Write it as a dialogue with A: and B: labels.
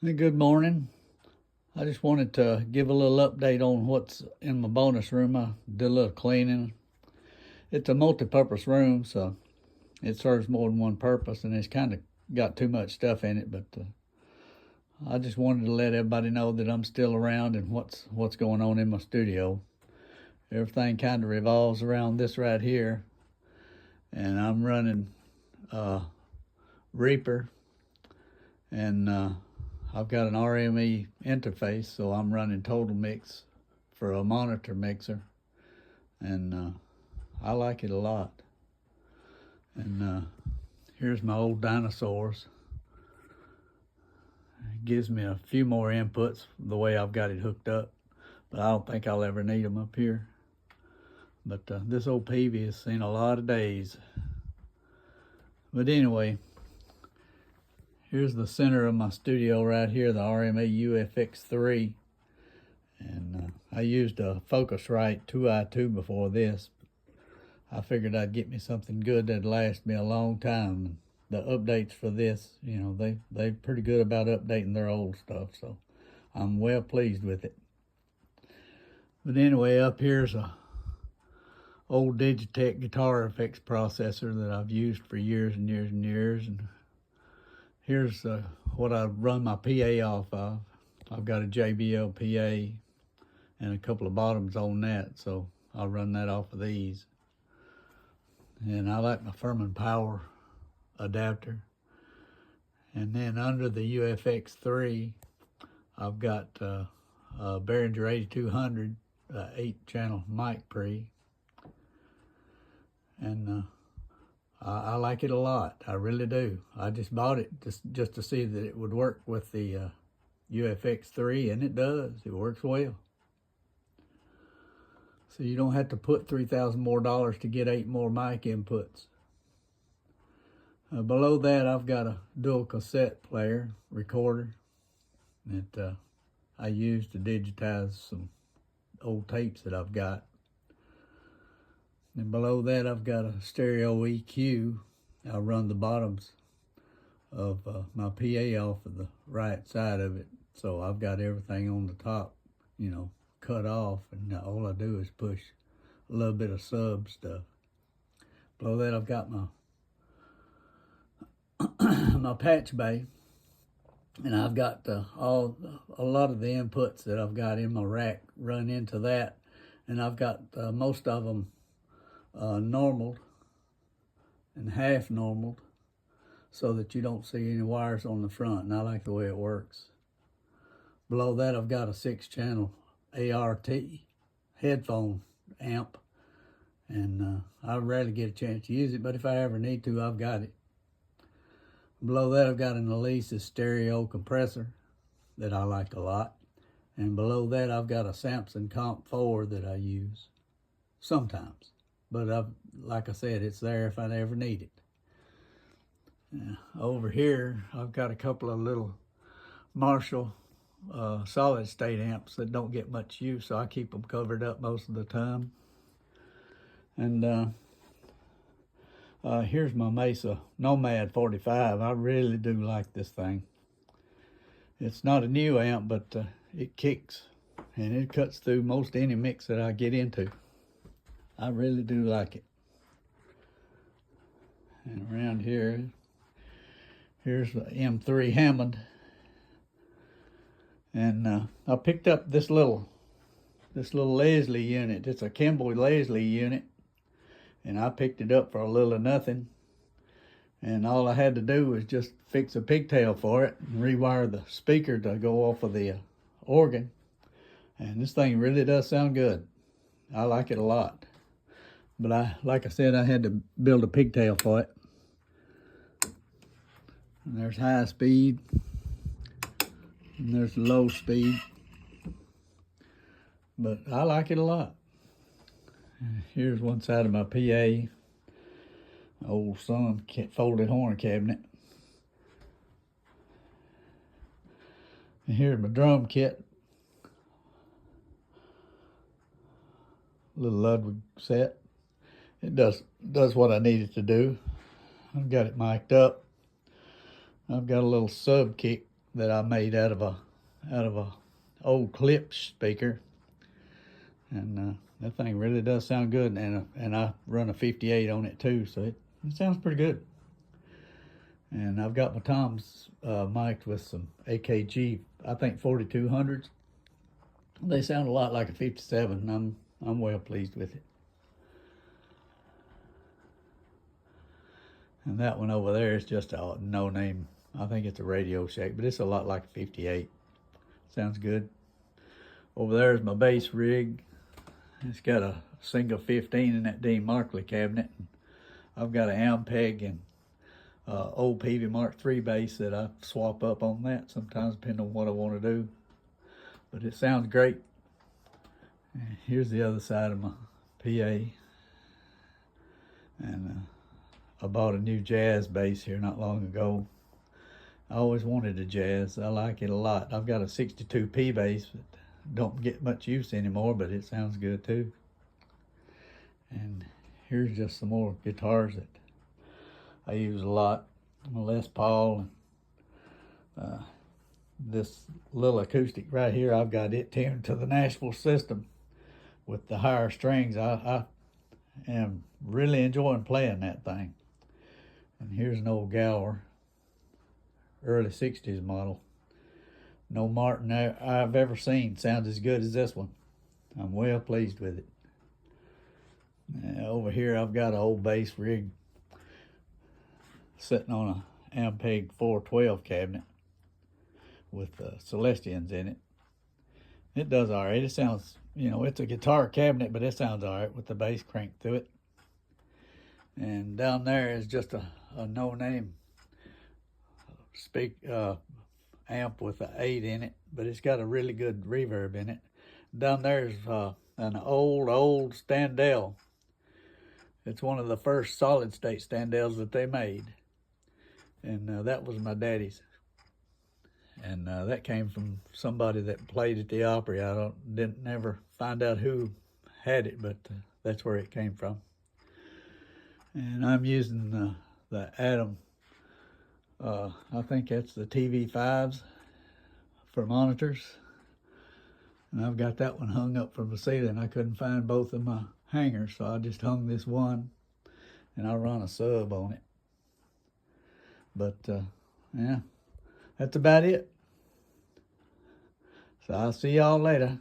A: Hey, good morning. I just wanted to give a little update on what's in my bonus room. I did a little cleaning. It's a multi-purpose room, so it serves more than one purpose, and it's kind of got too much stuff in it. But I just wanted to let everybody know that I'm still around and what's going on in my studio. Everything kind of revolves around this right here, and I'm running Reaper, and I've got an RME interface, so I'm running Total Mix for a monitor mixer, and I like it a lot. And here's my old dinosaurs. It gives me a few more inputs the way I've got it hooked up, but I don't think I'll ever need them up here. But this old Peavy has seen a lot of days. But anyway, here's the center of my studio right here, the RME UFX III. And I used a Focusrite 2i2 before this. I figured I'd get me something good that'd last me a long time. The updates for this, you know, they're pretty good about updating their old stuff, so I'm well pleased with it. But anyway, up here's a old Digitech guitar effects processor that I've used for years and years and years. And here's what I run my PA off of. I've got a JBL PA and a couple of bottoms on that, so I'll run that off of these. And I like my Furman Power adapter. And then under the UFX 3, I've got a Behringer 8200 8-channel mic pre. And I like it a lot. I really do. I just bought it just to see that it would work with the UFX 3, and it does. It works well. So you don't have to put $3,000 more to get 8 more mic inputs. Below that, I've got a dual cassette player recorder that I use to digitize some old tapes that I've got. And below that, I've got a stereo EQ. I run the bottoms of my PA off of the right side of it. So I've got everything on the top, you know, cut off. And all I do is push a little bit of sub stuff. Below that, I've got my my patch bay. And I've got a lot of the inputs that I've got in my rack run into that. And I've got most of them normaled and half normaled so that you don't see any wires on the front, and I like the way it works. Below that, I've got a 6-channel ART headphone amp, and I rarely get a chance to use it, but if I ever need to, I've got it. Below that, I've got an Alesis stereo compressor that I like a lot, and below that, I've got a Samson Comp 4 that I use sometimes. But like I said, it's there if I ever need it. Over here, I've got a couple of little Marshall solid state amps that don't get much use, so I keep them covered up most of the time. And here's my Mesa Nomad 45. I really do like this thing. It's not a new amp, but it kicks, and it cuts through most any mix that I get into. I really do like it. And around here, here's the M3 Hammond. And I picked up this little Leslie unit. It's a Kimball Leslie unit. And I picked it up for a little of nothing. And all I had to do was just fix a pigtail for it and rewire the speaker to go off of the organ. And this thing really does sound good. I like it a lot. But like I said, I had to build a pigtail for it. And there's high speed, and there's low speed. But I like it a lot. Here's one side of my PA, old Sun folded horn cabinet. And here's my drum kit. Little Ludwig set. It does what I need it to do. I've got it mic'd up. I've got a little sub kick that I made out of a old clip speaker, and that thing really does sound good. And I run a 58 on it too, so it sounds pretty good. And I've got my toms mic'd with some AKG, I think 4200s. They sound a lot like a 57, and I'm well pleased with it. And that one over there is just a no name. I think it's a Radio Shack, but it's a lot like a 58. Sounds good. Over there is my bass rig. It's got a single 15 in that Dean Markley cabinet. I've got an Ampeg and old Peavey Mark III bass that I swap up on that sometimes, depending on what I want to do. But it sounds great. And here's the other side of my PA. And I bought a new jazz bass here not long ago. I always wanted a jazz. I like it a lot. I've got a 62P bass that don't get much use anymore, but it sounds good too. And here's just some more guitars that I use a lot. My Les Paul. This little acoustic right here, I've got it tuned to the Nashville system with the higher strings. I am really enjoying playing that thing. And here's an old Gower, early 60s model. No Martin I've ever seen sounds as good as this one. I'm well pleased with it. Over here I've got an old bass rig sitting on a Ampeg 412 cabinet with Celestians in it. It does all right. It sounds, it's a guitar cabinet, but it sounds all right with the bass cranked through it. And down there is just a no-name amp with an 8 in it, but it's got a really good reverb in it. Down there is an old Standell. It's one of the first solid state Standells that they made, and that was my daddy's. And that came from somebody that played at the Opry. I didn't never find out who had it, but that's where it came from. And I'm using the Adam, I think that's the TV5s for monitors. And I've got that one hung up from the ceiling. I couldn't find both of my hangers, so I just hung this one, and I run a sub on it. But yeah, that's about it. So I'll see y'all later.